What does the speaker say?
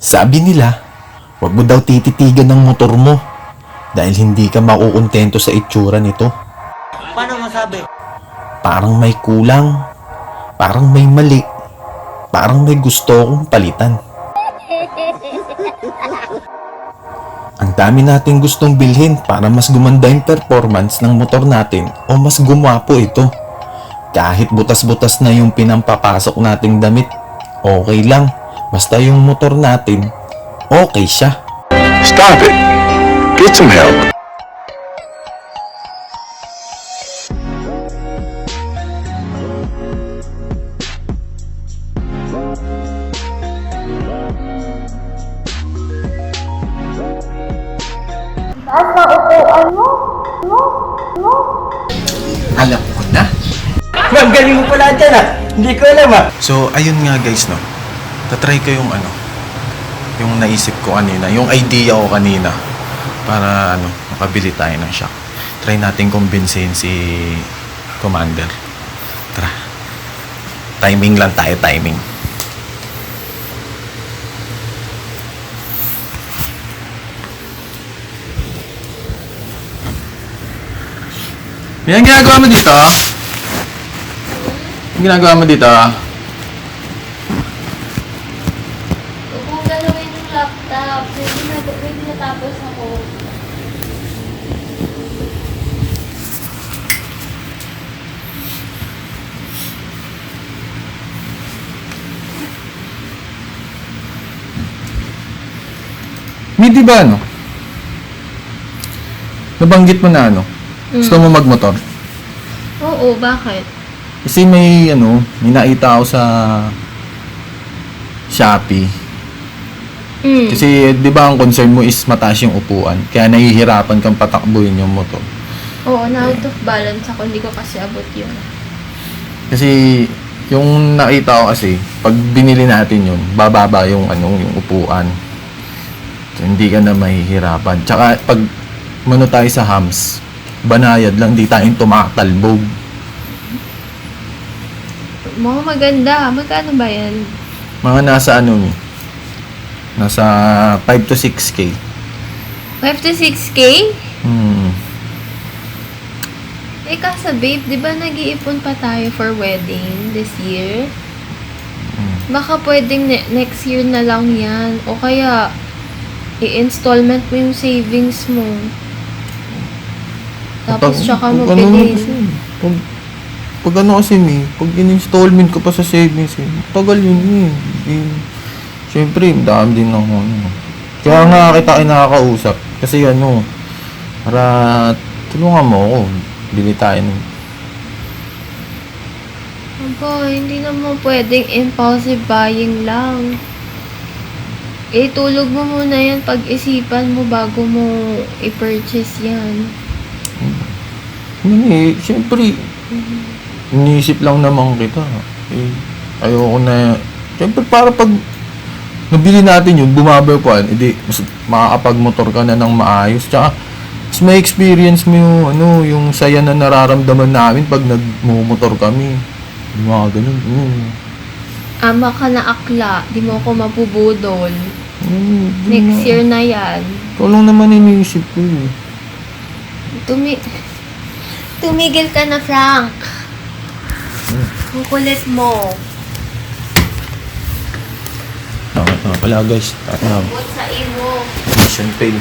Sabi nila, wag mo daw tititigan ng motor mo dahil hindi ka makukontento sa itsura nito. Paano masabi? Parang may kulang, parang may mali, parang may gusto akong palitan. Ang dami nating gustong bilhin para mas gumanda yung performance ng motor natin o mas gumwapo ito. Kahit butas-butas na yung pinampapasok nating damit, okay lang. Basta yung motor natin, okay siya. Stop it. Get some help. Taas na upuan mo. Alam ko na. Ma'am, galing mo pala dyan ah. Hindi ko alam ah. So, ayun nga guys, no. Tatry ko yung yung naisip ko kanina, yung idea ko kanina para makabili tayo ng shock. Try natin kumbinsihin si Commander. Tara. Timing lang tayo, timing. Yan ginagawa mo dito? Yung ginagawa mo dito? Huwag mong galawin yung laptop. Pwede natapos ako. Di ba nabanggit mo na gusto mo magmotor? Oo, bakit? Kasi may nakita ako sa Shopee. Kasi 'di ba ang concern mo is mataas yung upuan, kaya nahihirapan kang patakbuhin yung motor. Oo, na out of balance ako. Hindi ko kasi abot yun. Kasi yung nakita ko kasi, pag binili natin yun, bababa yung yung upuan. So, hindi ka na mahihirapan. Tsaka pag tayo sa hams, banayad lang, di tayong tumatalbog. Mga maganda. Magkano ba yan? Mga nasa nasa 5 to 6K. 5 to 6K? Eh, kasa babe, di ba nag-iipon pa tayo for wedding this year? Baka pwedeng next year na lang yan. O kaya, i-installment mo yung savings mo. Tapos tsaka mo bilhin. Pag pag in-installment ko pa sa savings, tagal yun Siyempre, dami din ako. Kaya nga kita kinakausap. Kasi para tulungan mo ako. Bili tayo Aba, hindi naman pwedeng impulsive buying lang. Tulog mo muna yan, pag-isipan mo bago mo i-purchase yan. Siyempre, iniisip lang naman kita. Ayoko na, siyempre para pag nabili natin yun, bumaba pa, mas makakapag-motor ka na ng maayos. Tsaka, mas may experience mo yung saya na nararamdaman namin pag nagmumotor kami. Yung mga ganun. Ama ka na akla, di mo ako mapubudol. Next year na yan. Ikaw lang naman iniisip ko Tumigil ka na, Frank. Ang kulit mo. Tama pala guys. Bukod sa imo. Mission fail.